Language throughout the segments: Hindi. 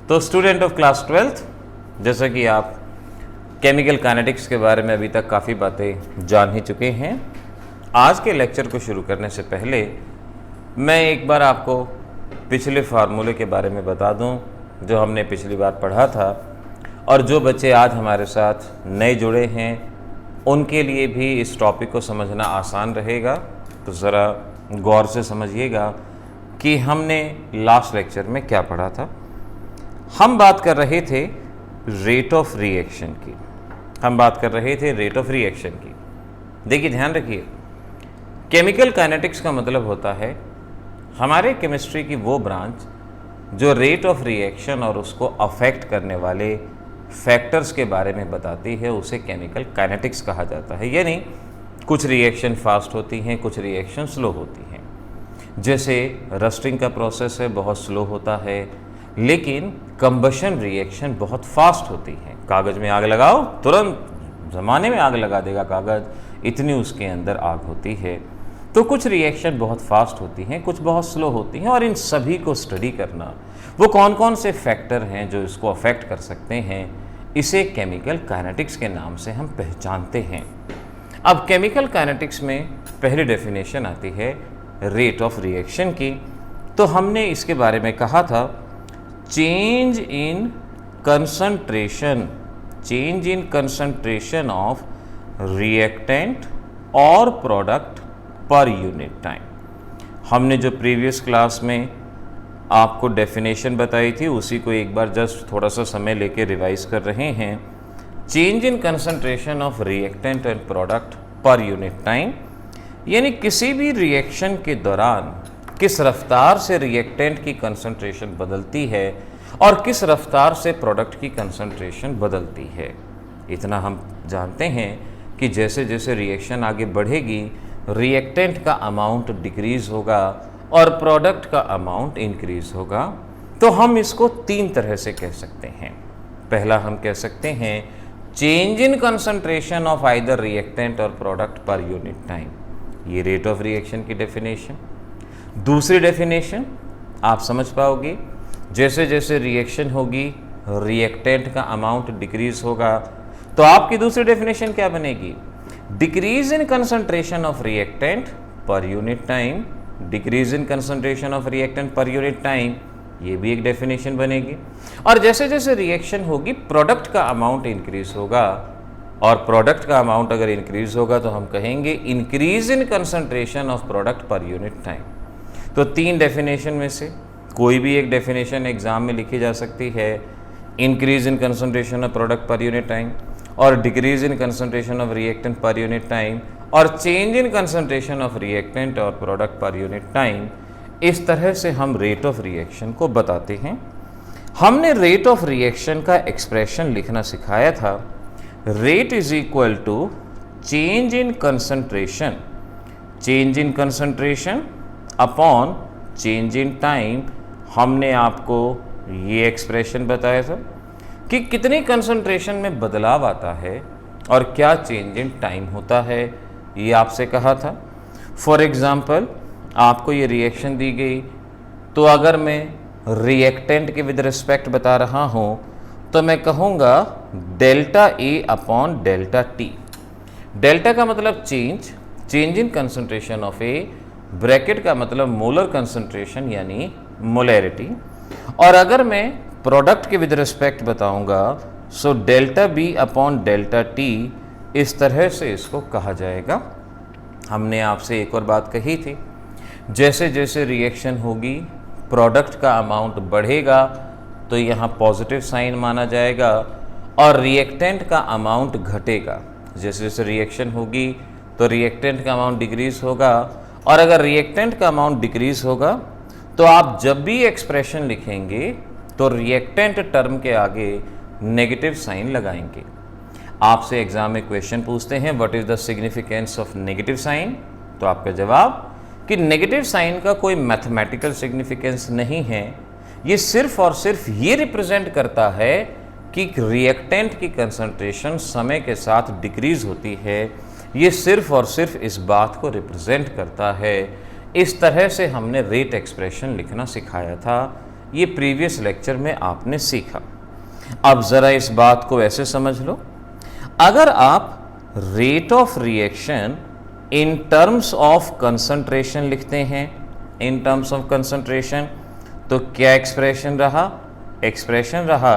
तो स्टूडेंट ऑफ क्लास 12th, जैसा कि आप केमिकल काइनेटिक्स के बारे में अभी तक काफ़ी बातें जान ही चुके हैं, आज के लेक्चर को शुरू करने से पहले मैं एक बार आपको पिछले फार्मूले के बारे में बता दूं जो हमने पिछली बार पढ़ा था, और जो बच्चे आज हमारे साथ नए जुड़े हैं उनके लिए भी इस टॉपिक को समझना आसान रहेगा। तो ज़रा गौर से समझिएगा कि हमने लास्ट लेक्चर में क्या पढ़ा था। हम बात कर रहे थे रेट ऑफ रिएक्शन की। देखिए, ध्यान रखिए, केमिकल काइनेटिक्स का मतलब होता है हमारे केमिस्ट्री की वो ब्रांच जो रेट ऑफ रिएक्शन और उसको अफेक्ट करने वाले फैक्टर्स के बारे में बताती है, उसे केमिकल काइनेटिक्स कहा जाता है। यानी कुछ रिएक्शन फास्ट होती हैं, कुछ रिएक्शन स्लो होती हैं। जैसे रस्टिंग का प्रोसेस है, बहुत स्लो होता है, लेकिन कंबशन रिएक्शन बहुत फास्ट होती है। कागज़ में आग लगाओ, तुरंत ज़माने में आग लगा देगा कागज़, इतनी उसके अंदर आग होती है। तो कुछ रिएक्शन बहुत फास्ट होती हैं, कुछ बहुत स्लो होती हैं, और इन सभी को स्टडी करना, वो कौन कौन से फैक्टर हैं जो इसको अफेक्ट कर सकते हैं, इसे केमिकल काइनेटिक्स के नाम से हम पहचानते हैं। अब केमिकल काइनेटिक्स में पहली डेफिनेशन आती है रेट ऑफ रिएक्शन की। तो हमने इसके बारे में कहा था change in concentration of reactant और प्रोडक्ट पर यूनिट टाइम। हमने जो प्रीवियस क्लास में आपको डेफिनेशन बताई थी उसी को एक बार जस्ट थोड़ा सा समय लेके रिवाइज कर रहे हैं। Change in concentration of reactant and product per unit time, यानी किसी भी रिएक्शन के दौरान किस रफ्तार से रिएक्टेंट की कंसंट्रेशन बदलती है और किस रफ्तार से प्रोडक्ट की कंसंट्रेशन बदलती है। इतना हम जानते हैं कि जैसे जैसे रिएक्शन आगे बढ़ेगी, रिएक्टेंट का अमाउंट डिक्रीज़ होगा और प्रोडक्ट का अमाउंट इंक्रीज़ होगा। तो हम इसको तीन तरह से कह सकते हैं। पहला हम कह सकते हैं change in concentration of either reactant और प्रोडक्ट पर यूनिट टाइम, ये रेट ऑफ रिएक्शन की डेफिनेशन। दूसरी डेफिनेशन आप समझ पाओगे, जैसे जैसे रिएक्शन होगी रिएक्टेंट का अमाउंट डिक्रीज होगा। तो आपकी दूसरी डेफिनेशन क्या बनेगी? Decrease in concentration of reactant per unit time, decrease in concentration of reactant per unit time, ये भी एक डेफिनेशन बनेगी। और जैसे जैसे रिएक्शन होगी प्रोडक्ट का अमाउंट इंक्रीज होगा, और प्रोडक्ट का अमाउंट अगर इंक्रीज होगा तो हम कहेंगे increase in concentration of product per unit time. तो तीन डेफिनेशन में से कोई भी एक डेफिनेशन एग्जाम में लिखी जा सकती है, increase in concentration of product per unit time, और decrease in concentration of reactant per unit time, और change in concentration of reactant और प्रोडक्ट पर यूनिट टाइम। इस तरह से हम रेट ऑफ रिएक्शन को बताते हैं। हमने रेट ऑफ रिएक्शन का एक्सप्रेशन लिखना सिखाया था। Rate is equal to change in concentration upon change in time. हमने आपको ये एक्सप्रेशन बताया था कि कितनी कंसंट्रेशन में बदलाव आता है और क्या चेंज इन टाइम होता है, ये आपसे कहा था। फॉर एग्जाम्पल, आपको ये रिएक्शन दी गई, तो अगर मैं रिएक्टेंट के विद रिस्पेक्ट बता रहा हूँ तो मैं कहूँगा delta A upon delta T. Delta का मतलब change in concentration of A, bracket का मतलब मोलर कंसंट्रेशन यानी मोलैरिटी। और अगर मैं प्रोडक्ट के विद रिस्पेक्ट बताऊंगा so delta B upon delta T, इस तरह से इसको कहा जाएगा। हमने आपसे एक और बात कही थी, जैसे जैसे रिएक्शन होगी प्रोडक्ट का अमाउंट बढ़ेगा तो यहाँ पॉजिटिव साइन माना जाएगा, और रिएक्टेंट का अमाउंट घटेगा। जैसे जैसे रिएक्शन होगी तो रिएक्टेंट का अमाउंट डिक्रीज होगा, और अगर रिएक्टेंट का अमाउंट डिक्रीज होगा तो आप जब भी एक्सप्रेशन लिखेंगे तो रिएक्टेंट टर्म के आगे नेगेटिव साइन लगाएंगे। आपसे एग्जाम में क्वेश्चन पूछते हैं what is the significance of negative sign, तो आपका जवाब कि नेगेटिव साइन का कोई मैथमेटिकल सिग्निफिकेंस नहीं है, ये सिर्फ और सिर्फ ये रिप्रेजेंट करता है कि रिएक्टेंट की कंसंट्रेशन समय के साथ डिक्रीज होती है। ये सिर्फ और सिर्फ इस बात को रिप्रेजेंट करता है। इस तरह से हमने रेट एक्सप्रेशन लिखना सिखाया था। ये प्रीवियस लेक्चर में आपने सीखा। अब ज़रा इस बात को ऐसे समझ लो, अगर आप rate of reaction in terms of concentration लिखते हैं, इन टर्म्स ऑफ कंसंट्रेशन, तो क्या एक्सप्रेशन रहा? एक्सप्रेशन रहा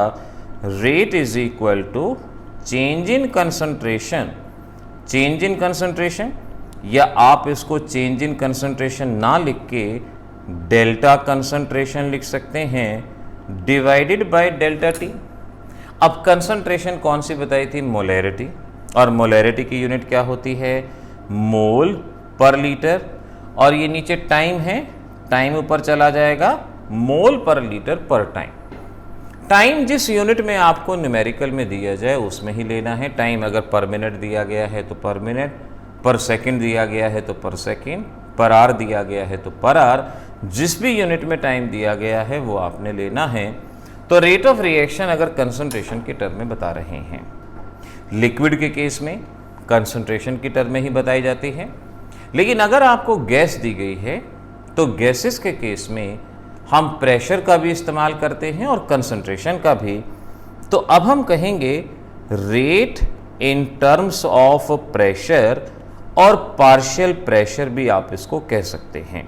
rate is equal to change in concentration, change in concentration, या आप इसको चेंज इन कंसंट्रेशन ना लिख के डेल्टा कंसंट्रेशन लिख सकते हैं डिवाइडेड बाय डेल्टा टी। अब कंसंट्रेशन कौन सी बताई थी? मोलैरिटी, और मोलैरिटी की यूनिट क्या होती है? मोल पर लीटर, और ये नीचे टाइम है, टाइम ऊपर चला जाएगा, मोल per litre per time. Time जिस यूनिट में आपको न्यूमेरिकल में दिया जाए उसमें ही लेना है। टाइम अगर पर मिनट दिया गया है तो पर मिनट, पर सेकंड दिया गया है तो पर सेकंड, पर आवर दिया गया है तो पर आवर, जिस भी यूनिट में टाइम दिया गया है वो आपने लेना है। तो रेट ऑफ रिएक्शन अगर कंसंट्रेशन के टर्म में बता रहे हैं, लिक्विड के केस में कंसंट्रेशन की टर्म में ही बताई जाती है, लेकिन अगर आपको गैस दी गई है तो गैसेस के केस में हम प्रेशर का भी इस्तेमाल करते हैं और कंसंट्रेशन का भी। तो अब हम कहेंगे rate in terms of pressure, और पार्शियल प्रेशर भी आप इसको कह सकते हैं।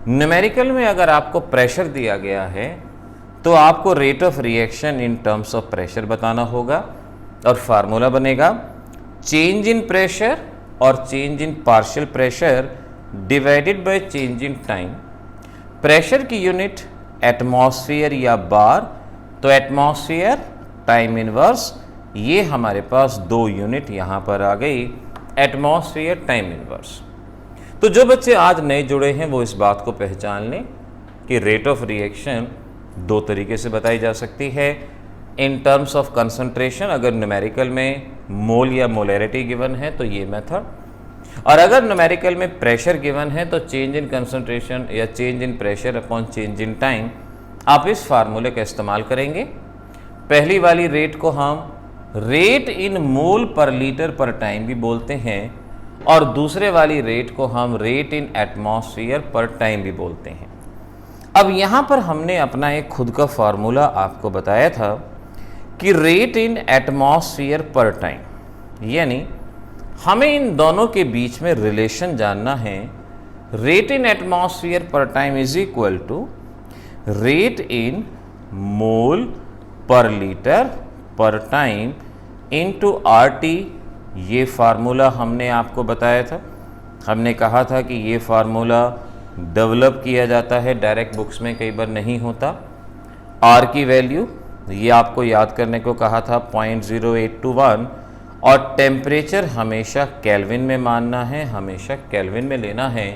न्यूमेरिकल में अगर आपको प्रेशर दिया गया है तो आपको rate of reaction in terms of pressure बताना होगा, और फार्मूला बनेगा चेंज इन प्रेशर और change in partial pressure divided by change in time. Pressure की यूनिट एटमॉस्फेयर या बार, तो एटमॉस्फेयर टाइम इनवर्स, ये हमारे पास दो यूनिट यहाँ पर आ गई, एटमॉस्फेयर टाइम इनवर्स। तो जो बच्चे आज नए जुड़े हैं वो इस बात को पहचान लें कि रेट ऑफ रिएक्शन दो तरीके से बताई जा सकती है। इन टर्म्स ऑफ कंसंट्रेशन, अगर न्यूमेरिकल में मोल या मोलैरिटी गिवन है तो ये मेथड, और अगर न्यूमेरिकल में प्रेशर गिवन है तो चेंज इन कंसंट्रेशन या change in pressure upon change in time, आप इस फार्मूले का इस्तेमाल करेंगे। पहली वाली रेट को हम rate in mole per litre per time भी बोलते हैं, और दूसरे वाली रेट को हम rate in atmosphere per time भी बोलते हैं। अब यहाँ पर हमने अपना एक खुद का फार्मूला आपको बताया था कि rate in atmosphere per time, यानी हमें इन दोनों के बीच में रिलेशन जानना है। Rate in atmosphere per time is equal to rate in mole per litre per time into RT. ये फार्मूला हमने आपको बताया था, हमने कहा था कि ये फार्मूला डेवलप किया जाता है, डायरेक्ट बुक्स में कई बार नहीं होता। आर की वैल्यू ये आपको याद करने को कहा था 0.0821, और टेम्परेचर हमेशा केल्विन में मानना है, हमेशा केल्विन में लेना है।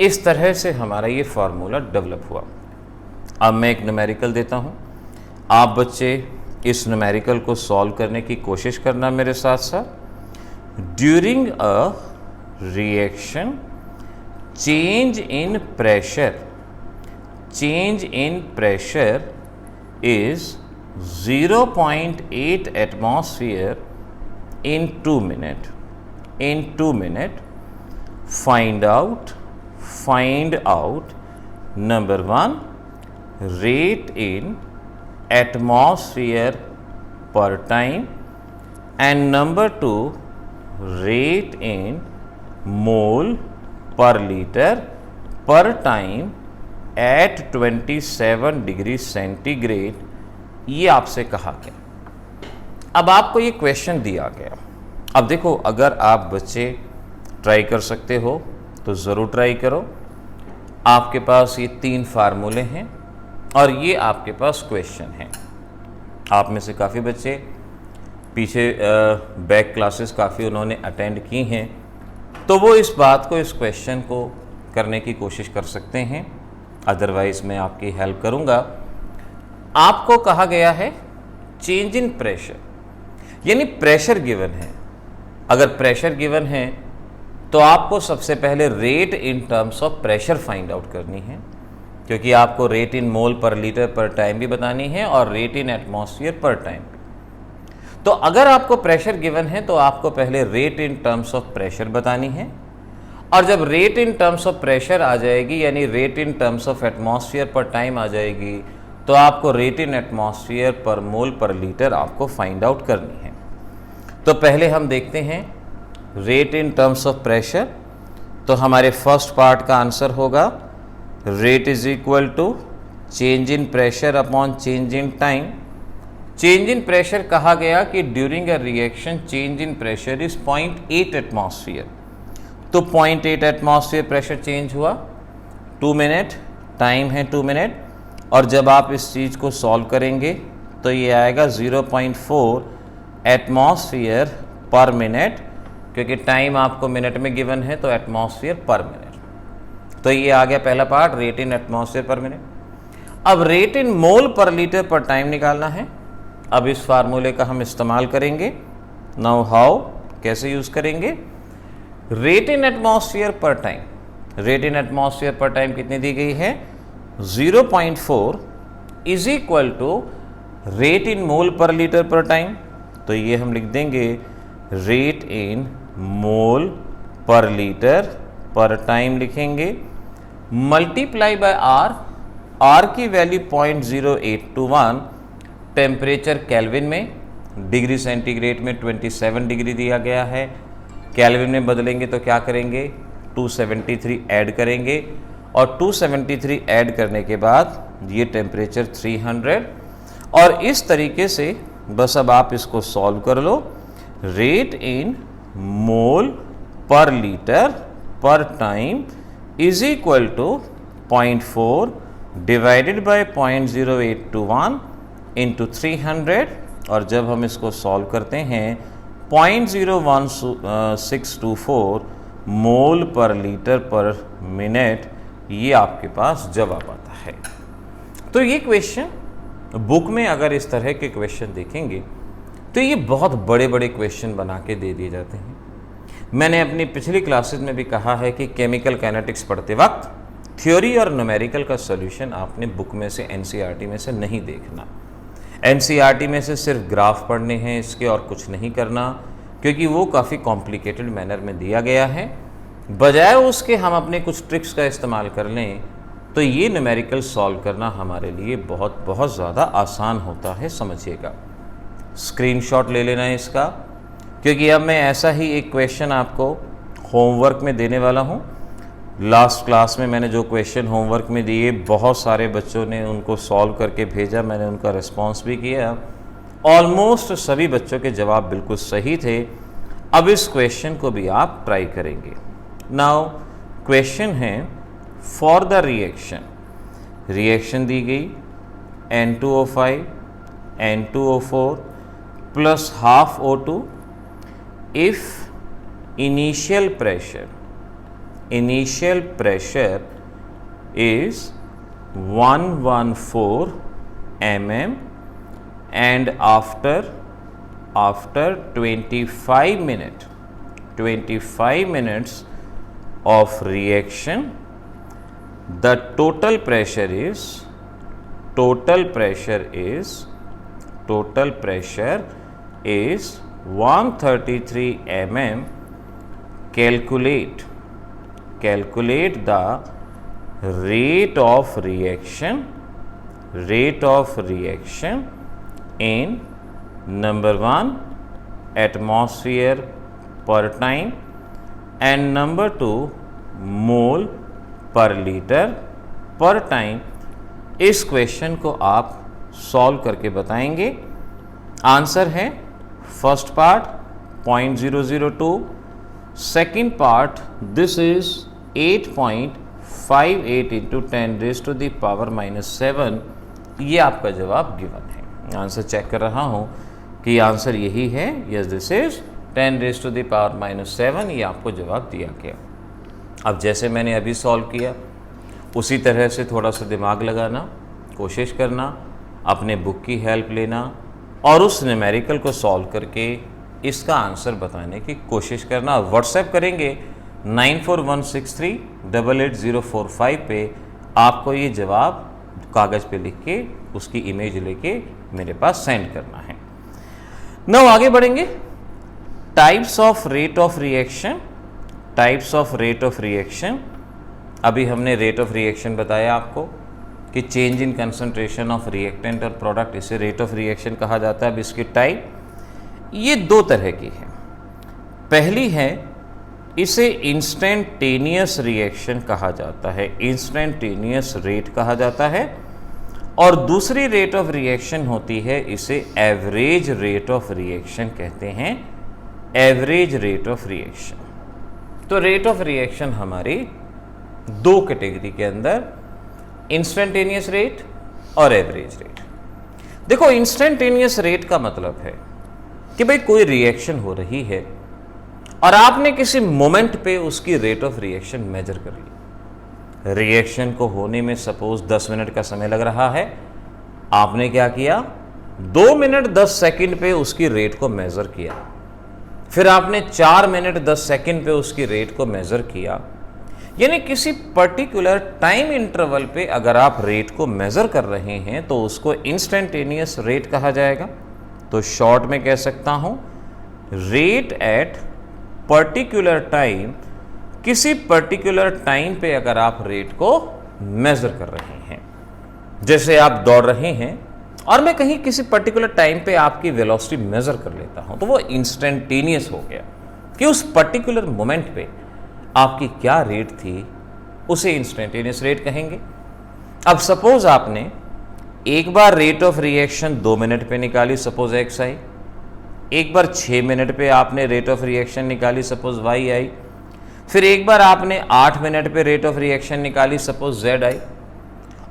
इस तरह से हमारा ये फार्मूला डेवलप हुआ। अब मैं एक न्यूमेरिकल देता हूँ, आप बच्चे इस न्यूमेरिकल को सॉल्व करने की कोशिश करना मेरे साथ साथ। During a reaction change in pressure, change in pressure is 0.8 atmosphere in 2 minutes. In 2 minutes, find out number 1 rate in atmosphere per time, and number 2 rate in mole per liter per time at 27 degree centigrade. ये आपसे कहा गया। अब आपको ये क्वेश्चन दिया गया। अब देखो, अगर आप बच्चे ट्राई कर सकते हो तो ज़रूर ट्राई करो। आपके पास ये 3 फार्मूले हैं और ये आपके पास क्वेश्चन है। आप में से काफ़ी बच्चे पीछे बैक क्लासेस काफ़ी उन्होंने अटेंड की हैं, तो वो इस बात को, इस क्वेश्चन को करने की कोशिश कर सकते हैं। अदरवाइज़ मैं आपकी हेल्प करूँगा। आपको कहा गया है चेंज इन प्रेशर, यानी प्रेशर गिवन है। अगर प्रेशर गिवन है तो आपको सबसे पहले rate in terms of pressure find out करनी है, क्योंकि आपको rate in mole per litre per time भी बतानी है और rate in atmosphere per time. तो अगर आपको प्रेशर गिवन है तो आपको पहले rate in terms of pressure बतानी है, और जब rate in terms of pressure आ जाएगी, यानी rate in terms of atmosphere per time आ जाएगी, तो आपको रेट इन एटमॉस्फेयर पर मोल पर लीटर आपको फाइंड आउट करनी है। तो पहले हम देखते हैं rate in terms of pressure. तो हमारे फर्स्ट पार्ट का आंसर होगा rate is equal to change in pressure upon change in time. Change in pressure कहा गया कि during a reaction change in pressure is 0.8 atmosphere. तो 0.8 एटमॉस्फेयर प्रेशर चेंज हुआ, 2 मिनट टाइम है 2 मिनट, और जब आप इस चीज़ को सॉल्व करेंगे तो ये आएगा 0.4 एटमॉस्फेयर पर मिनट, क्योंकि टाइम आपको मिनट में गिवन है तो एटमॉस्फेयर पर मिनट। तो ये आ गया पहला पार्ट, रेट इन एटमॉस्फेयर पर मिनट। अब rate in mole per litre per time निकालना है। अब इस फार्मूले का हम इस्तेमाल करेंगे। नाउ हाउ, कैसे यूज करेंगे? Rate in atmosphere per time, rate in atmosphere per time कितनी दी गई है? 0.4 is equal to rate in mole per litre per time. तो ये हम लिख देंगे rate in mole per litre per time लिखेंगे, मल्टीप्लाई बाय आर। आर की वैल्यू 0.0821, टेम्परेचर केल्विन में, डिग्री सेंटीग्रेड में 27 डिग्री दिया गया है, केल्विन में बदलेंगे तो क्या करेंगे? 273 ऐड करेंगे, और 273 ऐड करने के बाद ये टेम्परेचर 300। और इस तरीके से बस अब आप इसको सॉल्व कर लो। Rate in mole per litre per time is equal to 0.4 divided by 0.0821 into 300, और जब हम इसको सॉल्व करते हैं 0.01624 मोल पर लीटर पर मिनट, ये आपके पास जवाब आता है। तो ये क्वेश्चन बुक में अगर इस तरह के क्वेश्चन देखेंगे तो ये बहुत बड़े बड़े क्वेश्चन बना के दे दिए जाते हैं। मैंने अपनी पिछली क्लासेस में भी कहा है कि केमिकल काइनेटिक्स पढ़ते वक्त थ्योरी और न्यूमेरिकल का सॉल्यूशन आपने बुक में से, एनसीईआरटी में से नहीं देखना। एनसीईआरटी में से सिर्फ ग्राफ पढ़ने हैं इसके, और कुछ नहीं करना, क्योंकि वो काफ़ी कॉम्प्लिकेटेड मैनर में दिया गया है। बजाय उसके हम अपने कुछ ट्रिक्स का इस्तेमाल कर लें तो ये न्यूमेरिकल सॉल्व करना हमारे लिए बहुत बहुत ज़्यादा आसान होता है, समझिएगा। स्क्रीनशॉट ले लेना है इसका, क्योंकि अब मैं ऐसा ही एक क्वेश्चन आपको होमवर्क में देने वाला हूँ। लास्ट क्लास में मैंने जो क्वेश्चन होमवर्क में दिए, बहुत सारे बच्चों ने उनको सॉल्व करके भेजा, मैंने उनका रिस्पॉन्स भी किया। ऑलमोस्ट सभी बच्चों के जवाब बिल्कुल सही थे। अब इस क्वेश्चन को भी आप ट्राई करेंगे। नाउ क्वेश्चन है फॉर द रिएक्शन, रिएक्शन दी गई N2O5 N2O4 plus half O2 if initial pressure is 114 mm and after 25 minutes of reaction the total pressure is 133 mm. Calculate the rate of reaction in number 1 atmosphere per time and number 2 mole per liter per time। इस क्वेश्चन को आप सॉल्व करके बताएंगे। आंसर है first part 0.002, second part this is 8.58 into 10⁻⁻⁷। ये आपका जवाब गिवन है। आंसर चेक कर रहा हूँ कि आंसर यही है। Yes, this is 10⁻⁻⁷। ये आपको जवाब दिया गया। अब जैसे मैंने अभी सॉल्व किया उसी तरह से थोड़ा सा दिमाग लगाना, कोशिश करना, अपने बुक की हेल्प लेना और उस न्यूमेरिकल को सॉल्व करके इसका आंसर बताने की कोशिश करना। व्हाट्सएप करेंगे 9416388045 पे। आपको ये जवाब कागज़ पे लिख के उसकी इमेज लेके मेरे पास सेंड करना है। नाउ आगे बढ़ेंगे। Types of rate of reaction. Types of rate of reaction. अभी हमने रेट ऑफ रिएक्शन बताया आपको कि change in concentration of reactant और प्रोडक्ट, इसे रेट ऑफ रिएक्शन कहा जाता है। अब इसकी टाइप ये दो तरह की है। पहली है, इसे इंस्टेंटेनियस रिएक्शन कहा जाता है, इंस्टेंटेनियस रेट कहा जाता है। और दूसरी रेट ऑफ रिएक्शन होती है, इसे एवरेज रेट ऑफ रिएक्शन कहते हैं, एवरेज रेट ऑफ रिएक्शन। तो रेट ऑफ रिएक्शन हमारी दो कैटेगरी के अंदर, इंस्टेंटेनियस रेट और एवरेज रेट। देखो, इंस्टेंटेनियस रेट का मतलब है कि भाई कोई रिएक्शन हो रही है और आपने किसी मोमेंट पे उसकी रेट ऑफ रिएक्शन मेजर कर ली। रिएक्शन को होने में सपोज 10 मिनट का समय लग रहा है, आपने क्या किया, 2 मिनट 10 सेकंड पे उसकी रेट को मेजर किया, फिर आपने 4 मिनट 10 सेकंड पे उसकी रेट को मेजर किया। यानी किसी पर्टिकुलर टाइम इंटरवल पे अगर आप रेट को मेजर कर रहे हैं तो उसको इंस्टेंटेनियस रेट कहा जाएगा। तो शॉर्ट में कह सकता हूं, रेट एट पर्टिकुलर टाइम, किसी पर्टिकुलर टाइम पे अगर आप रेट को मेजर कर रहे हैं। जैसे आप दौड़ रहे हैं और मैं कहीं किसी पर्टिकुलर टाइम पे आपकी वेलोसिटी मेजर कर लेता हूं, तो वो इंस्टेंटेनियस हो गया कि उस पर्टिकुलर मोमेंट पे आपकी क्या रेट थी, उसे इंस्टेंटेनियस रेट कहेंगे। अब सपोज आपने एक बार रेट ऑफ रिएक्शन 2 मिनट पे निकाली, सपोज एक्स आई, एक बार 6 मिनट पे आपने रेट ऑफ रिएक्शन निकाली, सपोज वाई आई, फिर एक बार आपने 8 मिनट पे रेट ऑफ रिएक्शन निकाली, सपोज जेड आई,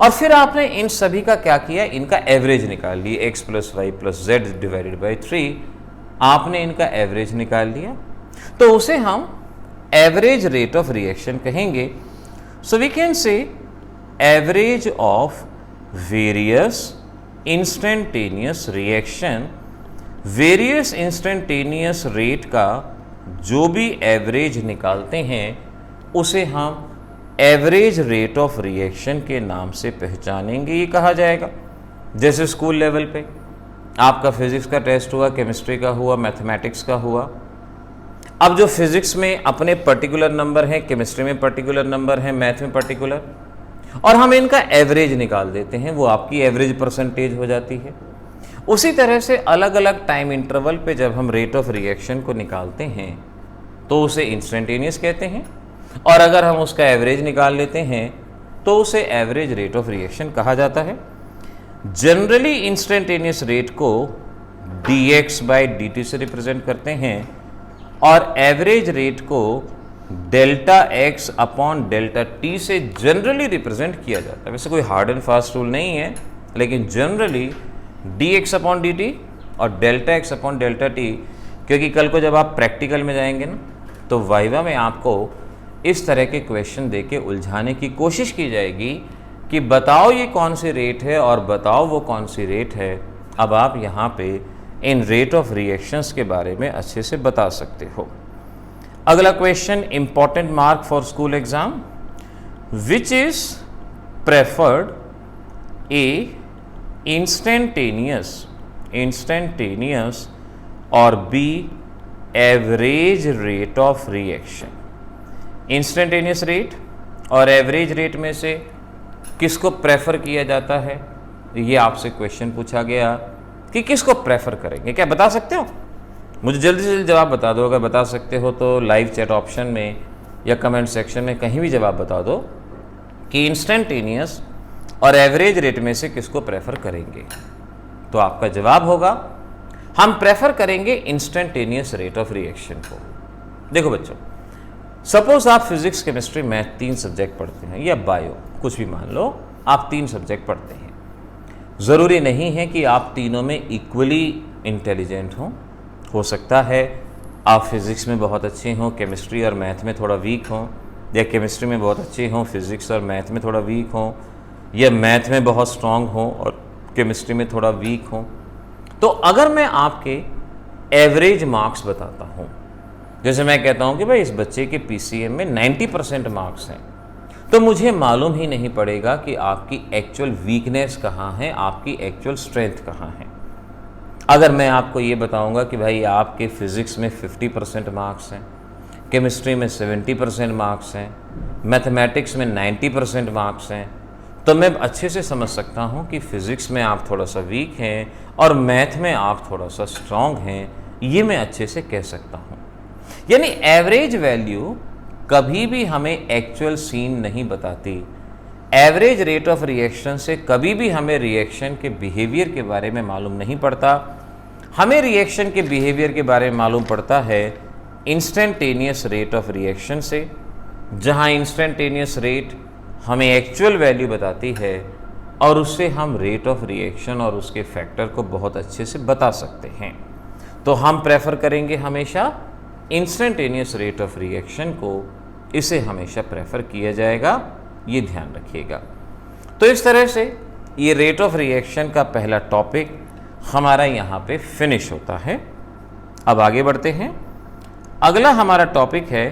और फिर आपने इन सभी का क्या किया, इनका एवरेज निकाल लिया, X plus Y plus Z divided by 3, आपने इनका एवरेज निकाल लिया, तो उसे हम एवरेज रेट ऑफ रिएक्शन कहेंगे। So we can say average of various instantaneous reaction. Various instantaneous rate का जो भी एवरेज निकालते हैं उसे हम एवरेज रेट ऑफ रिएक्शन के नाम से पहचानेंगे, ये कहा जाएगा। जैसे स्कूल लेवल पे आपका फिजिक्स का टेस्ट हुआ, केमिस्ट्री का हुआ, मैथमेटिक्स का हुआ। अब जो फिजिक्स में अपने पर्टिकुलर नंबर हैं, केमिस्ट्री में पर्टिकुलर नंबर हैं, मैथ में पर्टिकुलर, और हम इनका एवरेज निकाल देते हैं, वो आपकी एवरेज परसेंटेज हो जाती है। उसी तरह से अलग अलग टाइम इंटरवल पे जब हम रेट ऑफ रिएक्शन को निकालते हैं तो उसे इंस्टेंटेनियस कहते हैं, और अगर हम उसका एवरेज निकाल लेते हैं तो उसे एवरेज रेट ऑफ रिएक्शन कहा जाता है। जनरली इंस्टेंटेनियस रेट को dx बाई dt से रिप्रेजेंट करते हैं और एवरेज रेट को delta x upon delta t से जनरली रिप्रेजेंट किया जाता है। वैसे कोई हार्ड एंड फास्ट रूल नहीं है, लेकिन जनरली dx अपॉन dt और delta x upon delta t, क्योंकि कल को जब आप प्रैक्टिकल में जाएंगे ना तो वाइवा में आपको इस तरह के क्वेश्चन देके उलझाने की कोशिश की जाएगी कि बताओ ये कौन सी रेट है और बताओ वो कौन सी रेट है। अब आप यहाँ पे इन रेट ऑफ रिएक्शंस के बारे में अच्छे से बता सकते हो। अगला question, important mark for school exam, which is preferred, A instantaneous और B average rate of reaction. Instantaneous rate और एवरेज रेट में से किसको प्रेफर किया जाता है, ये आपसे क्वेश्चन पूछा गया कि किसको प्रेफर करेंगे। क्या बता सकते हो? मुझे जल्दी से जल्दी जवाब बता दो। अगर बता सकते हो तो लाइव चैट ऑप्शन में या कमेंट सेक्शन में कहीं भी जवाब बता दो कि इंस्टेंटेनियस और एवरेज रेट में से किसको प्रेफर करेंगे। तो आपका जवाब होगा, हम प्रेफर करेंगे इंस्टेंटेनियस रेट ऑफ रिएक्शन को। देखो बच्चों, सपोज आप फिजिक्स, केमिस्ट्री, मैथ 3 सब्जेक्ट पढ़ते हैं, या बायो, कुछ भी मान लो, आप 3 सब्जेक्ट पढ़ते हैं। ज़रूरी नहीं है कि आप तीनों में इक्वली इंटेलिजेंट हों। हो सकता है आप फिज़िक्स में बहुत अच्छे हों, केमिस्ट्री और मैथ में थोड़ा वीक हों, या केमिस्ट्री में बहुत अच्छे हों, फिज़िक्स और मैथ में थोड़ा वीक हों, या मैथ में बहुत स्ट्रांग हों और केमिस्ट्री में थोड़ा वीक हों। तो अगर मैं आपके एवरेज मार्क्स बताता हूँ, जैसे मैं कहता हूँ कि भाई इस बच्चे के पीसीएम में 90% मार्क्स हैं, तो मुझे मालूम ही नहीं पड़ेगा कि आपकी एक्चुअल वीकनेस कहाँ है, आपकी एक्चुअल स्ट्रेंथ कहाँ है। अगर मैं आपको ये बताऊंगा कि भाई आपके फिज़िक्स में 50% मार्क्स हैं, केमिस्ट्री में 70% मार्क्स हैं, मैथमेटिक्स में 90% मार्क्स हैं, तो मैं अच्छे से समझ सकता हूँ कि फिज़िक्स में आप थोड़ा सा वीक हैं और मैथ में आप थोड़ा सा स्ट्रांग हैं, ये मैं अच्छे से कह सकता हूँ। यानी एवरेज वैल्यू कभी भी हमें एक्चुअल सीन नहीं बताती। एवरेज रेट ऑफ रिएक्शन से कभी भी हमें रिएक्शन के बिहेवियर के बारे में मालूम नहीं पड़ता। हमें रिएक्शन के बिहेवियर के बारे में मालूम पड़ता है इंस्टेंटेनियस रेट ऑफ रिएक्शन से, जहाँ इंस्टेंटेनियस रेट हमें एक्चुअल वैल्यू बताती है और उससे हम रेट ऑफ रिएक्शन और उसके फैक्टर को बहुत अच्छे से बता सकते हैं। तो हम प्रेफर करेंगे हमेशा इंस्टेंटेनियस रेट ऑफ रिएक्शन को, इसे हमेशा प्रेफर किया जाएगा, ये ध्यान रखिएगा। तो इस तरह से ये रेट ऑफ रिएक्शन का पहला टॉपिक हमारा यहाँ पे फिनिश होता है। अब आगे बढ़ते हैं। अगला हमारा टॉपिक है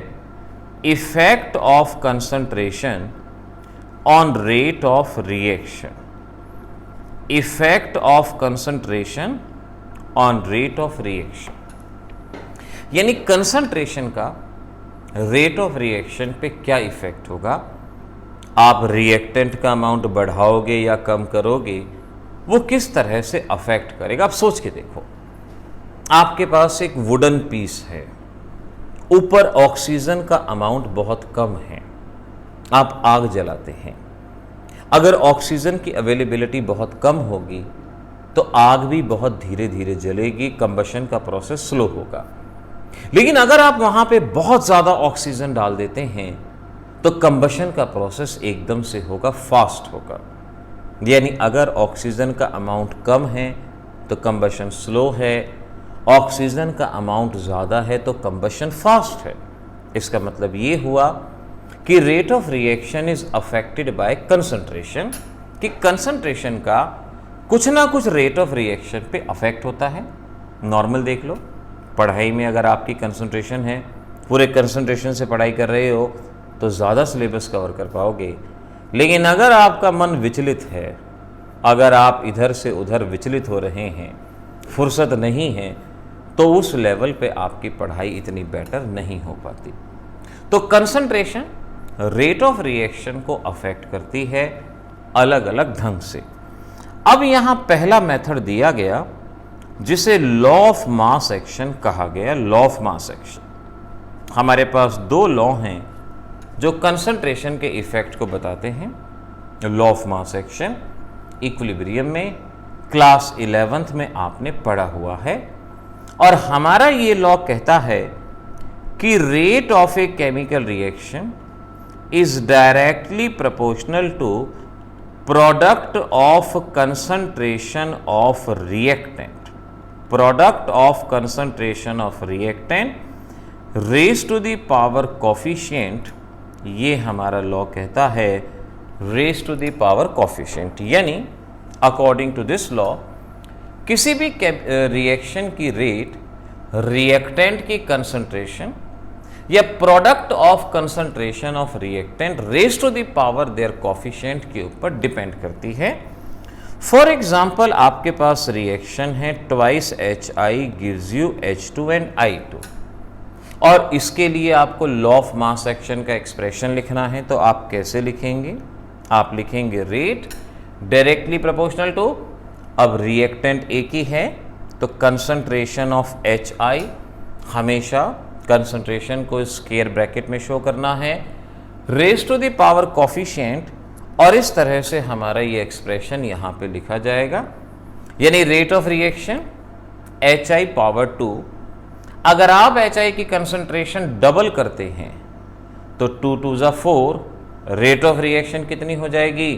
effect of concentration on rate of reaction. Effect of concentration on rate of reaction, यानी कंसंट्रेशन का रेट ऑफ रिएक्शन पे क्या इफेक्ट होगा। आप रिएक्टेंट का अमाउंट बढ़ाओगे या कम करोगे, वो किस तरह से अफेक्ट करेगा। आप सोच के देखो, आपके पास एक वुडन पीस है, ऊपर ऑक्सीजन का अमाउंट बहुत कम है, आप आग जलाते हैं। अगर ऑक्सीजन की अवेलेबिलिटी बहुत कम होगी तो आग भी बहुत धीरे धीरे जलेगी, कंबशन का प्रोसेस स्लो होगा। लेकिन अगर आप वहां पे बहुत ज़्यादा ऑक्सीजन डाल देते हैं तो कंबशन का प्रोसेस एकदम से होगा, फास्ट होगा। यानी अगर ऑक्सीजन का अमाउंट कम है तो कंबशन स्लो है, ऑक्सीजन का अमाउंट ज़्यादा है तो कंबशन फास्ट है। इसका मतलब ये हुआ कि rate of reaction is affected by concentration, कि कंसंट्रेशन का कुछ ना कुछ रेट ऑफ रिएक्शन पे अफेक्ट होता है। नॉर्मल देख लो, पढ़ाई में अगर आपकी कंसंट्रेशन है, पूरे कंसंट्रेशन से पढ़ाई कर रहे हो तो ज़्यादा सिलेबस कवर कर पाओगे। लेकिन अगर आपका मन विचलित है, अगर आप इधर से उधर विचलित हो रहे हैं, फुर्सत नहीं है, तो उस लेवल पे आपकी पढ़ाई इतनी बेटर नहीं हो पाती। तो कंसंट्रेशन रेट ऑफ रिएक्शन को अफेक्ट करती है अलग अलग ढंग से। अब यहाँ पहला मेथड दिया गया जिसे लॉ ऑफ मास एक्शन कहा गया। लॉ ऑफ मास एक्शन, हमारे पास दो लॉ हैं जो कंसंट्रेशन के इफेक्ट को बताते हैं। Law of mass action equilibrium में क्लास 11th में आपने पढ़ा हुआ है, और हमारा ये लॉ कहता है कि rate of a chemical reaction is directly proportional to product of concentration of reactant. Product of concentration of reactant raise to the power coefficient, ये हमारा लॉ कहता है raise to the power coefficient. यानी अकॉर्डिंग टू दिस लॉ किसी भी रिएक्शन की रेट रिएक्टेंट की कंसंट्रेशन या product of concentration of reactant raise to the power their coefficient के ऊपर डिपेंड करती है। फॉर एग्जाम्पल, आपके पास रिएक्शन है twice HI gives you H2 and I2, और इसके लिए आपको लॉ ऑफ मास एक्शन का एक्सप्रेशन लिखना है। तो आप कैसे लिखेंगे? आप लिखेंगे रेट डायरेक्टली प्रोपोर्शनल टू, अब रिएक्टेंट एक ही है तो कंसंट्रेशन ऑफ HI, हमेशा कंसंट्रेशन को स्क्वायर ब्रैकेट में शो करना है, raise to the power coefficient, और इस तरह से हमारा ये एक्सप्रेशन यहाँ पे लिखा जाएगा। यानी rate of reaction HI power 2। अगर आप HI की कंसंट्रेशन डबल करते हैं तो 2 2 ज़ा 4, रेट ऑफ रिएक्शन कितनी हो जाएगी?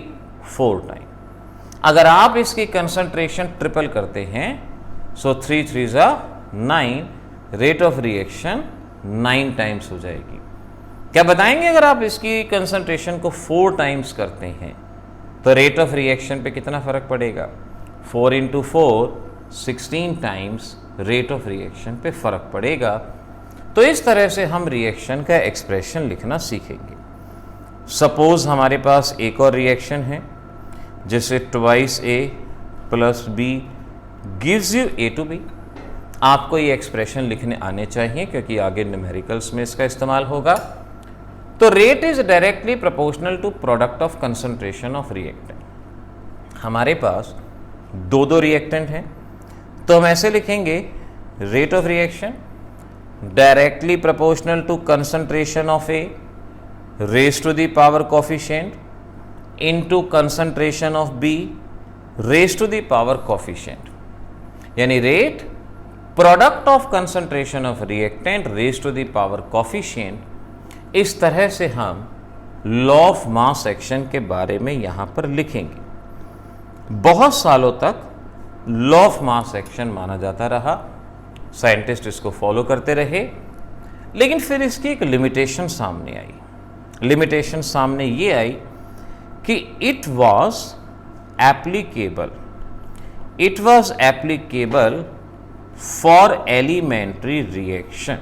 4 टाइम। अगर आप इसकी कंसंट्रेशन ट्रिपल करते हैं सो 3 3 ज़ा 9, रेट ऑफ रिएक्शन 9 टाइम्स हो जाएगी। क्या बताएंगे? अगर आप इसकी कंसंट्रेशन को 4 टाइम्स करते हैं तो रेट ऑफ रिएक्शन पे कितना फर्क पड़ेगा? 4 × 4 16 टाइम्स रेट ऑफ रिएक्शन पे फर्क पड़ेगा। तो इस तरह से हम रिएक्शन का एक्सप्रेशन लिखना सीखेंगे। सपोज हमारे पास एक और रिएक्शन है जैसे twice A + B gives you A to B। आपको ये एक्सप्रेशन लिखने आने चाहिए क्योंकि आगे न्यूमेरिकल्स में इसका इस्तेमाल होगा। तो rate is directly proportional to product of concentration of reactant. हमारे पास दो रिएक्टेंट हैं, तो हम ऐसे लिखेंगे rate of reaction directly proportional to concentration of A raise to the power coefficient into concentration of B raise to the power coefficient, यानी rate product of concentration of reactant raise to the power coefficient. इस तरह से हम लॉ ऑफ मास एक्शन के बारे में यहां पर लिखेंगे। बहुत सालों तक लॉ ऑफ मास एक्शन माना जाता रहा, साइंटिस्ट इसको फॉलो करते रहे, लेकिन फिर इसकी एक लिमिटेशन सामने आई। लिमिटेशन सामने ये आई कि it was applicable for elementary reaction.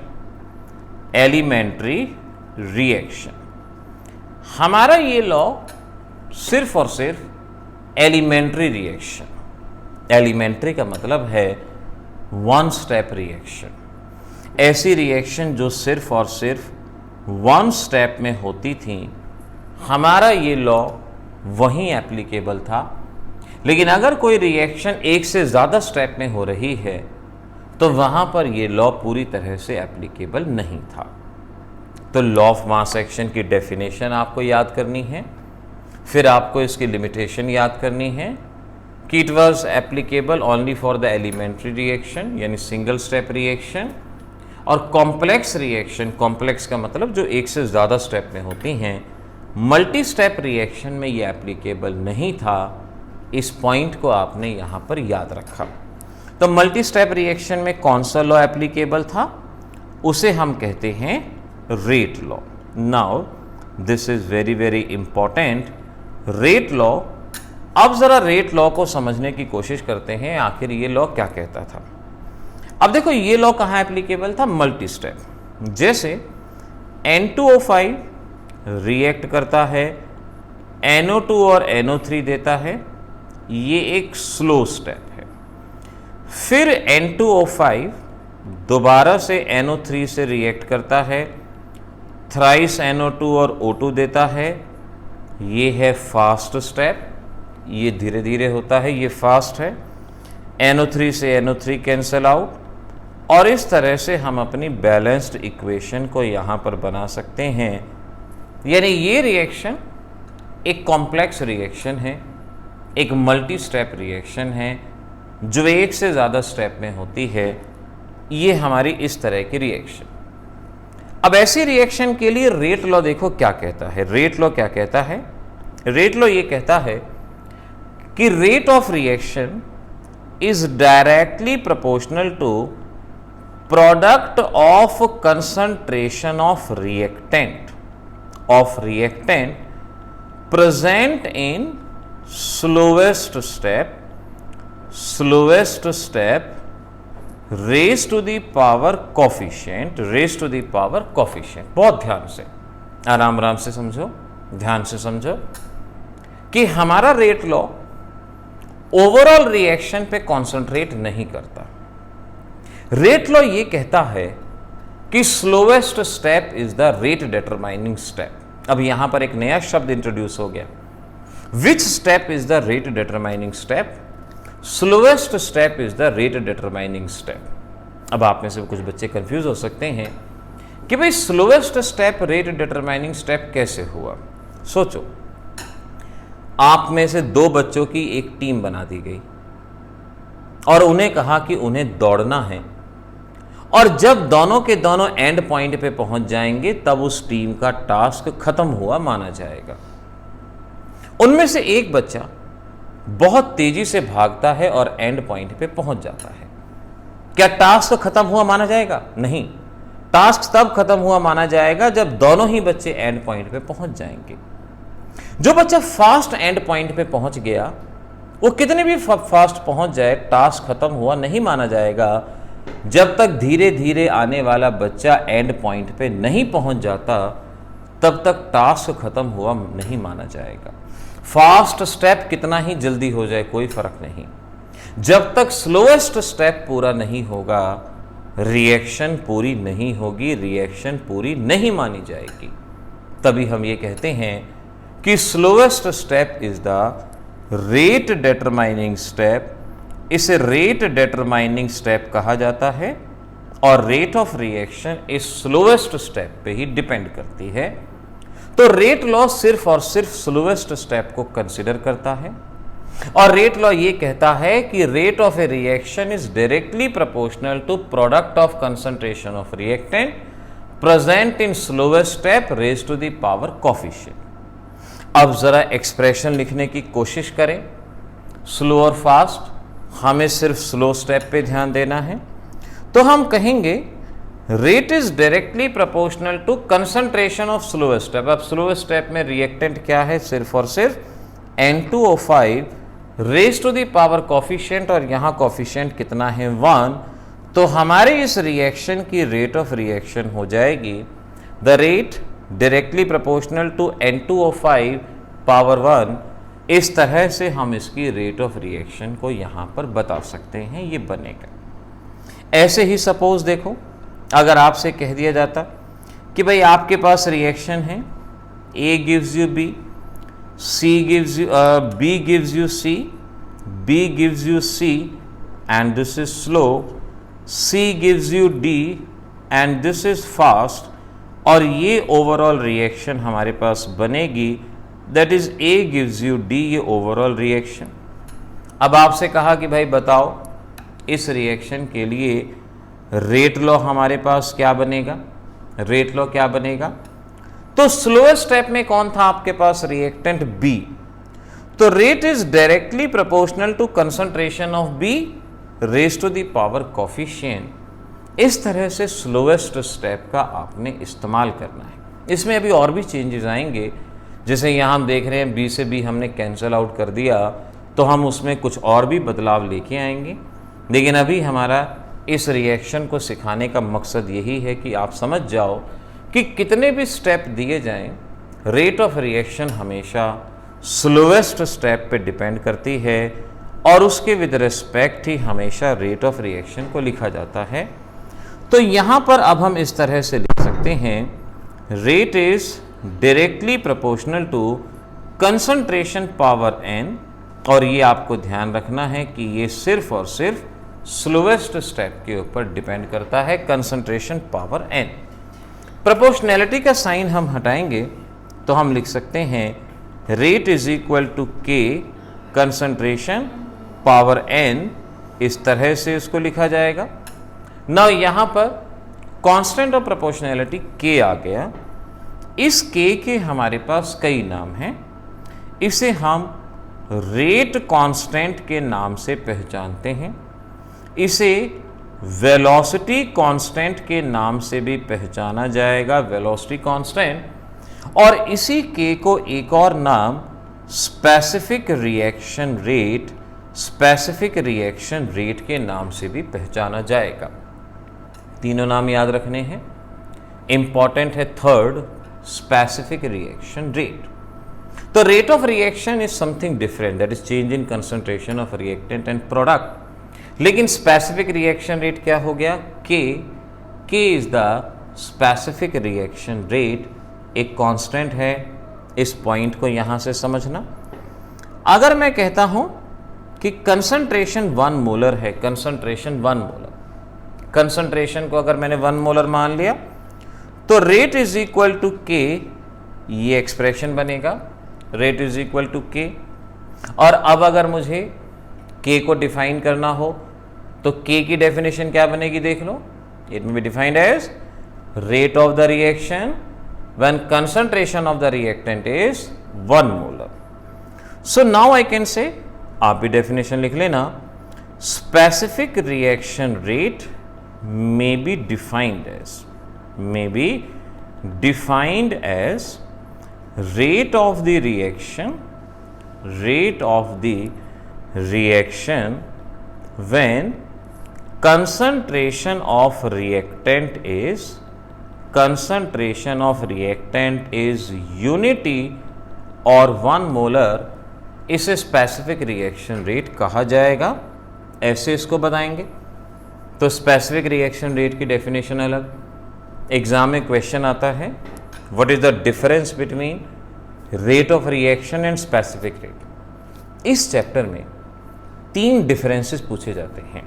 हमारा ये लॉ सिर्फ और सिर्फ एलिमेंट्री रिएक्शन, एलिमेंट्री का मतलब है वन स्टेप रिएक्शन, ऐसी रिएक्शन जो सिर्फ और सिर्फ वन स्टेप में होती थी, हमारा ये लॉ वहीं एप्लीकेबल था। लेकिन अगर कोई रिएक्शन एक से ज़्यादा स्टेप में हो रही है तो वहाँ पर ये लॉ पूरी तरह से एप्लीकेबल नहीं था। तो लॉ ऑफ मास एक्शन की डेफिनेशन आपको याद करनी है, फिर आपको इसकी लिमिटेशन याद करनी है कि it was applicable only for the elementary reaction यानी सिंगल स्टेप रिएक्शन, और कॉम्प्लेक्स रिएक्शन, कॉम्प्लेक्स का मतलब जो एक से ज़्यादा स्टेप में होती हैं, मल्टी स्टेप रिएक्शन में ये एप्लीकेबल नहीं था। इस पॉइंट को आपने यहाँ पर याद रखा। तो मल्टी स्टेप रिएक्शन में कौन सा लॉ एप्लीकेबल था? उसे हम कहते हैं rate law. Now this is very very important, rate law. अब जरा रेट लॉ को समझने की कोशिश करते हैं, आखिर ये लॉ क्या कहता था। अब देखो ये लॉ कहाँ एप्लीकेबल था? Multi step. जैसे N2O5 रिएक्ट करता है, NO2 और NO3 देता है, ये एक स्लो स्टेप है। फिर N2O5 दोबारा से NO3 से रिएक्ट करता है, थ्राइस NO2 और O2 देता है, ये है फास्ट स्टेप, ये धीरे धीरे होता है, ये फास्ट है। NO3 से NO3 कैंसल आउट, और इस तरह से हम अपनी बैलेंस्ड इक्वेशन को यहाँ पर बना सकते हैं। यानी ये रिएक्शन एक कॉम्प्लेक्स रिएक्शन है, एक मल्टी स्टेप रिएक्शन है जो एक से ज़्यादा स्टेप में होती है। ये हमारी इस तरह की रिएक्शन। अब ऐसी रिएक्शन के लिए रेट लॉ देखो क्या कहता है। रेट लॉ क्या कहता है? रेट लॉ ये कहता है कि rate of reaction is directly proportional to product of concentration of reactant present in slowest step raise to the power coefficient बहुत ध्यान से, आराम से समझो, ध्यान से समझो कि हमारा रेट लॉ ओवरऑल रिएक्शन पे कॉन्सेंट्रेट नहीं करता। रेट लॉ ये कहता है कि slowest step is the rate determining step. अब यहां पर एक नया शब्द इंट्रोड्यूस हो गया, which step is the rate determining step? Slowest step is the rate determining step. अब आप में से कुछ बच्चे कंफ्यूज हो सकते हैं कि भाई slowest step rate determining step कैसे हुआ। सोचो, आप में से दो बच्चों की एक टीम बना दी गई और उन्हें कहा कि उन्हें दौड़ना है, और जब दोनों के दोनों एंड पॉइंट पे पहुंच जाएंगे तब उस टीम का टास्क खत्म हुआ माना जाएगा। उनमें से एक बच्चा बहुत तेजी से भागता है और एंड पॉइंट पे पहुंच जाता है। क्या टास्क खत्म हुआ माना जाएगा? नहीं, टास्क तब खत्म हुआ माना जाएगा जब दोनों ही बच्चे एंड पॉइंट पे पहुंच जाएंगे। जो बच्चा फास्ट एंड पॉइंट पे पहुंच गया, वो कितने भी फास्ट पहुंच जाए, टास्क खत्म हुआ नहीं माना जाएगा जब तक धीरे धीरे आने वाला बच्चा एंड पॉइंट पे नहीं पहुंच जाता, तब तक टास्क खत्म हुआ नहीं माना जाएगा। फास्ट स्टेप कितना ही जल्दी हो जाए कोई फर्क नहीं, जब तक स्लोएस्ट स्टेप पूरा नहीं होगा रिएक्शन पूरी नहीं होगी, रिएक्शन पूरी नहीं मानी जाएगी। तभी हम ये कहते हैं कि slowest step is the rate determining step. इसे रेट डिटरमाइनिंग स्टेप कहा जाता है और रेट ऑफ रिएक्शन इस स्लोएस्ट स्टेप पे ही डिपेंड करती है। तो रेट लॉ सिर्फ और सिर्फ स्लोएस्ट स्टेप को कंसिडर करता है और रेट लॉ ये कहता है कि rate of a reaction is directly proportional to product of concentration of reactant present in slowest step raise to the power coefficient. अब जरा एक्सप्रेशन लिखने की कोशिश करें, स्लो और फास्ट। हमें सिर्फ स्लो स्टेप पे ध्यान देना है, तो हम कहेंगे rate is directly proportional to concentration of slowest step. अब स्लोएस्ट स्टेप में रिएक्टेंट क्या है? सिर्फ और सिर्फ N2O5 raise to the power coefficient, और यहां कोफिशिएंट कितना है? 1। तो हमारे इस रिएक्शन की रेट ऑफ रिएक्शन हो जाएगी the rate directly proportional to N2O5 power 1। इस तरह से हम इसकी रेट ऑफ रिएक्शन को यहां पर बता सकते हैं, ये बनेगा। ऐसे ही सपोज देखो, अगर आपसे कह दिया जाता कि भाई आपके पास रिएक्शन है, A gives you B, C gives you B gives you C, B gives you C and this is slow, C gives you D and this is fast, और ये ओवरऑल रिएक्शन हमारे पास बनेगी, that is A gives you D, ये ओवरऑल रिएक्शन। अब आपसे कहा कि भाई बताओ इस रिएक्शन के लिए रेट लॉ हमारे पास क्या बनेगा? रेट लॉ क्या बनेगा? तो स्लोएस्ट स्टेप में कौन था आपके पास? Reactant B। तो rate is directly proportional to concentration of B raise to the power coefficient. इस तरह से स्लोएस्ट स्टेप का आपने इस्तेमाल करना है। इसमें अभी और भी चेंजेस आएंगे, जैसे यहां हम देख रहे हैं B से B हमने कैंसिल आउट कर दिया, तो हम उसमें कुछ और भी बदलाव लेके आएंगे। लेकिन अभी हमारा इस रिएक्शन को सिखाने का मकसद यही है कि आप समझ जाओ कि कितने भी स्टेप दिए जाएं, रेट ऑफ रिएक्शन हमेशा स्लोएस्ट स्टेप पे डिपेंड करती है और उसके विद रिस्पेक्ट ही हमेशा रेट ऑफ रिएक्शन को लिखा जाता है। तो यहाँ पर अब हम इस तरह से लिख सकते हैं, rate is directly proportional to concentration power n, और ये आपको ध्यान रखना है कि ये सिर्फ और सिर्फ स्लोएस्ट स्टेप के ऊपर डिपेंड करता है, कंसंट्रेशन पावर n। प्रोपोर्शनैलिटी का साइन हम हटाएंगे तो हम लिख सकते हैं rate is equal to k concentration power n, इस तरह से इसको लिखा जाएगा। ना यहाँ पर कांस्टेंट ऑफ प्रोपोर्शनैलिटी k आ गया। इस k के हमारे पास कई नाम हैं, इसे हम रेट कांस्टेंट के नाम से पहचानते हैं, इसे वेलोसिटी कांस्टेंट के नाम से भी पहचाना जाएगा, वेलोसिटी कांस्टेंट, और इसी k को एक और नाम specific reaction rate, specific reaction rate के नाम से भी पहचाना जाएगा। तीनों नाम याद रखने हैं, इंपॉर्टेंट है थर्ड, स्पेसिफिक रिएक्शन रेट। तो rate of reaction is something different, that is change in concentration of reactant and product. लेकिन स्पेसिफिक रिएक्शन रेट क्या हो गया? k is the specific reaction rate, एक कांस्टेंट है। इस पॉइंट को यहां से समझना। अगर मैं कहता हूं कि कंसंट्रेशन 1 मोलर है, कंसंट्रेशन 1 मोलर, कंसंट्रेशन को अगर मैंने 1 मोलर मान लिया तो rate is equal to k, ये एक्सप्रेशन बनेगा, rate is equal to k। और अब अगर मुझे k को डिफाइन करना हो तो k की डेफिनेशन क्या बनेगी? देख लो, it may be defined as rate of the reaction when concentration of the reactant is 1 molar. So now I can say, आप भी डेफिनेशन लिख लेना, specific reaction rate may be defined as rate of the reaction when concentration of reactant is unity और 1 मोलर, इसे स्पेसिफिक रिएक्शन रेट कहा जाएगा। ऐसे इसको बताएंगे। तो स्पेसिफिक रिएक्शन रेट की डेफिनेशन अलग। एग्जाम में क्वेश्चन आता है what is the difference between rate of reaction and specific rate. इस चैप्टर में 3 डिफरेंसेस पूछे जाते हैं।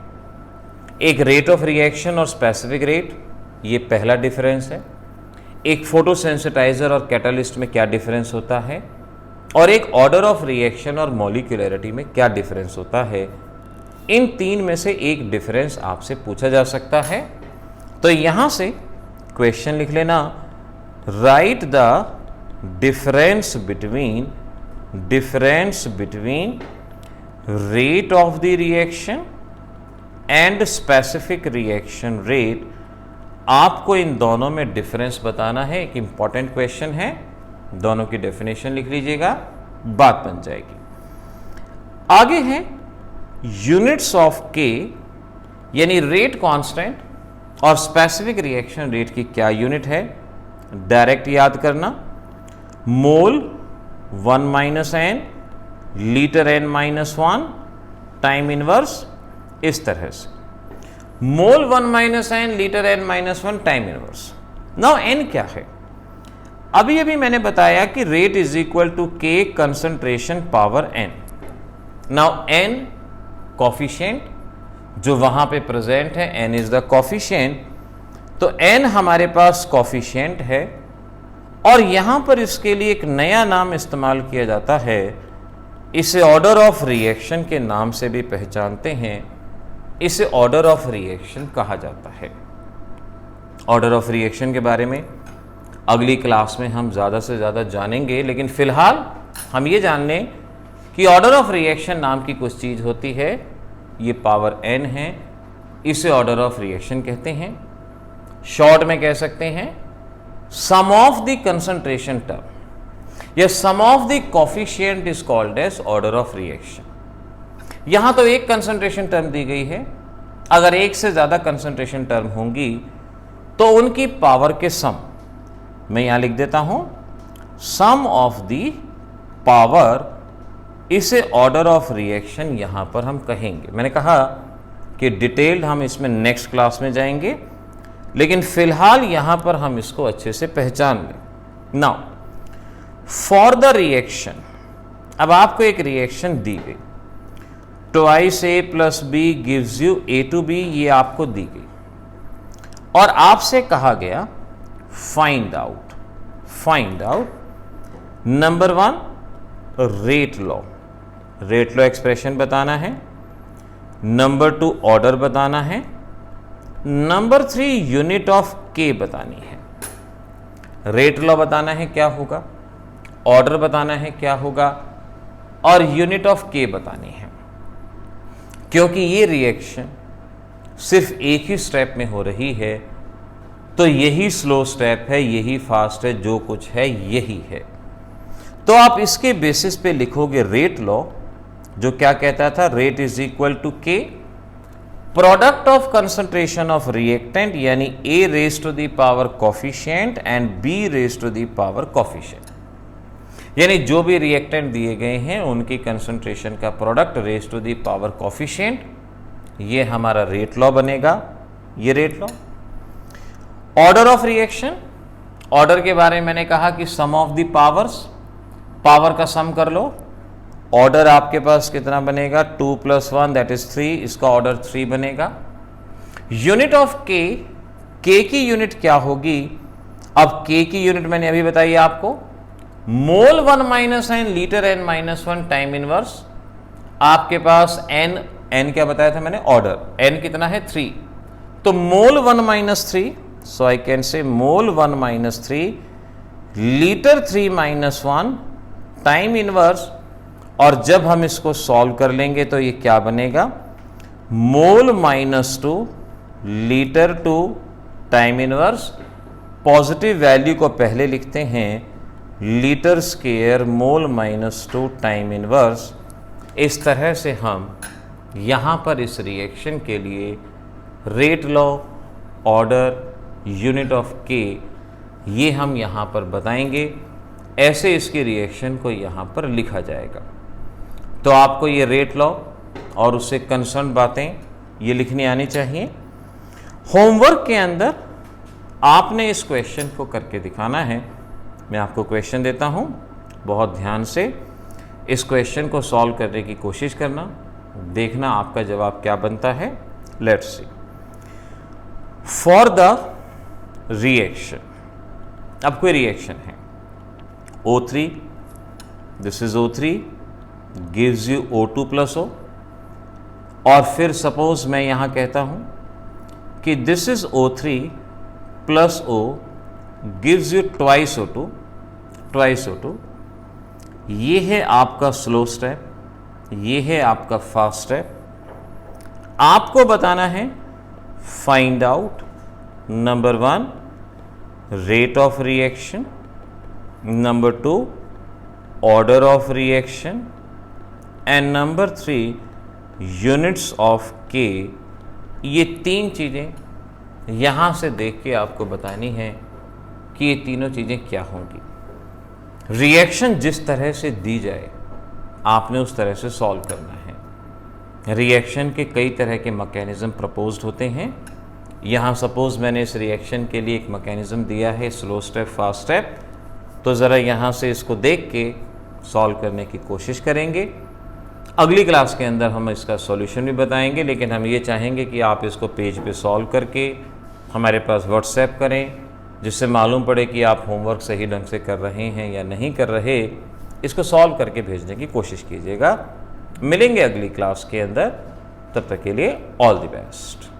एक रेट ऑफ रिएक्शन और स्पेसिफिक रेट, ये पहला डिफरेंस है। एक फोटोसेंसिटाइजर और कैटालिस्ट में क्या डिफरेंस होता है, और एक ऑर्डर ऑफ रिएक्शन और मॉलिक्यूलरिटी में क्या डिफरेंस होता है। इन 3 में से एक डिफरेंस आपसे पूछा जा सकता है। तो यहां से क्वेश्चन लिख लेना, right the difference between rate of the reaction and specific reaction rate. आपको इन दोनों में डिफरेंस बताना है। एक इंपॉर्टेंट क्वेश्चन है, दोनों की डेफिनेशन लिख लीजिएगा, बात बन जाएगी। आगे है यूनिट्स ऑफ के, यानी रेट कांस्टेंट और स्पेसिफिक रिएक्शन रेट की क्या यूनिट है, डायरेक्ट याद करना। मोल 1 - n, litre n-1, time inverse, इस तरह से। मोल 1 - n, litre n-1, time inverse. Now n क्या है? अभी मैंने बताया कि रेट इज इक्वल टू के concentration power n। Now n coefficient जो वहां पे प्रेजेंट है, n इज द कॉफिशिएंट। तो n हमारे पास कॉफिशिएंट है, और यहां पर इसके लिए एक नया नाम इस्तेमाल किया जाता है। इसे ऑर्डर ऑफ रिएक्शन के नाम से भी पहचानते हैं। इसे ऑर्डर ऑफ रिएक्शन कहा जाता है। ऑर्डर ऑफ रिएक्शन के बारे में अगली क्लास में हम ज़्यादा से ज़्यादा जानेंगे, लेकिन फिलहाल हम ये जान लें कि ऑर्डर ऑफ रिएक्शन नाम की कुछ चीज़ होती है। ये पावर n है, इसे ऑर्डर ऑफ रिएक्शन कहते हैं। शॉर्ट में कह सकते हैं sum of the concentration term या sum of the coefficient is called as order of reaction. यहां तो एक कंसंट्रेशन टर्म दी गई है, अगर एक से ज्यादा कंसंट्रेशन टर्म होंगी तो उनकी पावर के सम, मैं यहां लिख देता हूं सम ऑफ द पावर, इसे ऑर्डर ऑफ रिएक्शन यहां पर हम कहेंगे। मैंने कहा कि डिटेल्ड हम इसमें नेक्स्ट क्लास में जाएंगे, लेकिन फिलहाल यहां पर हम इसको अच्छे से पहचान लें। नाउ फॉर द रिएक्शन, अब आपको एक रिएक्शन दी गई, twice a + b gives you a to b, ये आपको दी गई, और आपसे कहा गया find out number 1 rate law expression बताना है। नंबर 2 ऑर्डर बताना है। नंबर 3 यूनिट ऑफ के बतानी है। रेट लॉ बताना है क्या होगा, ऑर्डर बताना है क्या होगा, और यूनिट ऑफ के बतानी है। क्योंकि ये रिएक्शन सिर्फ एक ही स्टेप में हो रही है, तो यही स्लो स्टेप है, यही फास्ट है, जो कुछ है यही है। तो आप इसके बेसिस पे लिखोगे रेट लॉ, जो क्या कहता था, rate is equal to k product of concentration of reactant, यानी a raise to the power coefficient and b raise to the power coefficient, यानी जो भी रिएक्टेंट दिए गए हैं उनकी कंसंट्रेशन का product raise to the power coefficient, ये हमारा रेट लॉ बनेगा। ये rate law. Order of reaction, order के बारे में मैंने कहा कि sum of the powers, power का सम कर लो। ऑर्डर आपके पास कितना बनेगा, 2 + 1 दैट इज 3, इसका ऑर्डर 3 बनेगा। यूनिट ऑफ के की यूनिट क्या होगी? अब के की यूनिट मैंने अभी बताई आपको, मोल 1 - n, litre n-1, time inverse. आपके पास n क्या बताया था मैंने, ऑर्डर, n कितना है 3, तो मोल 1 - 3, सो आई कैन से मोल 1 - 3, लीटर 3-1, टाइम इनवर्स। और जब हम इसको सॉल्व कर लेंगे तो ये क्या बनेगा, मोल -2, litre 2, time inverse. Positive value को पहले लिखते हैं, litre square mole -2 time inverse. इस तरह से हम यहाँ पर इस रिएक्शन के लिए rate law, order, unit of के, ये हम यहाँ पर बताएंगे। ऐसे इसकी रिएक्शन को यहाँ पर लिखा जाएगा। तो आपको ये रेट लॉ, और उससे कंसर्न बातें ये लिखनी आनी चाहिए। होमवर्क के अंदर आपने इस क्वेश्चन को करके दिखाना है। मैं आपको क्वेश्चन देता हूँ, बहुत ध्यान से इस क्वेश्चन को सॉल्व करने की कोशिश करना, देखना आपका जवाब क्या बनता है। Let's see. For the reaction, अब कोई रिएक्शन है O3, this is O3 gives you O2 plus O, और फिर सपोज मैं यहां कहता हूं कि this is O3 plus O gives you twice O2। ये है आपका स्लो स्टेप, ये है आपका फास्ट स्टेप। आपको बताना है find out number 1 rate of reaction, number 2 order of reaction, and number 3 units of के। ये 3 चीज़ें यहाँ से देख के आपको बतानी है कि ये तीनों चीज़ें क्या होंगी। रिएक्शन जिस तरह से दी जाए आपने उस तरह से सॉल्व करना है। रिएक्शन के कई तरह के मैकेनिज्म प्रपोज्ड होते हैं। यहाँ सपोज मैंने इस रिएक्शन के लिए एक मैकेनिज्म दिया है, स्लो स्टेप फास्ट स्टेप, तो ज़रा यहाँ से इसको देख के सॉल्व करने की कोशिश करेंगे। अगली क्लास के अंदर हम इसका सॉल्यूशन भी बताएंगे, लेकिन हम ये चाहेंगे कि आप इसको पेज पे सॉल्व करके हमारे पास व्हाट्सएप करें, जिससे मालूम पड़े कि आप होमवर्क सही ढंग से कर रहे हैं या नहीं कर रहे। इसको सॉल्व करके भेजने की कोशिश कीजिएगा। मिलेंगे अगली क्लास के अंदर, तब तक के लिए ऑल द बेस्ट।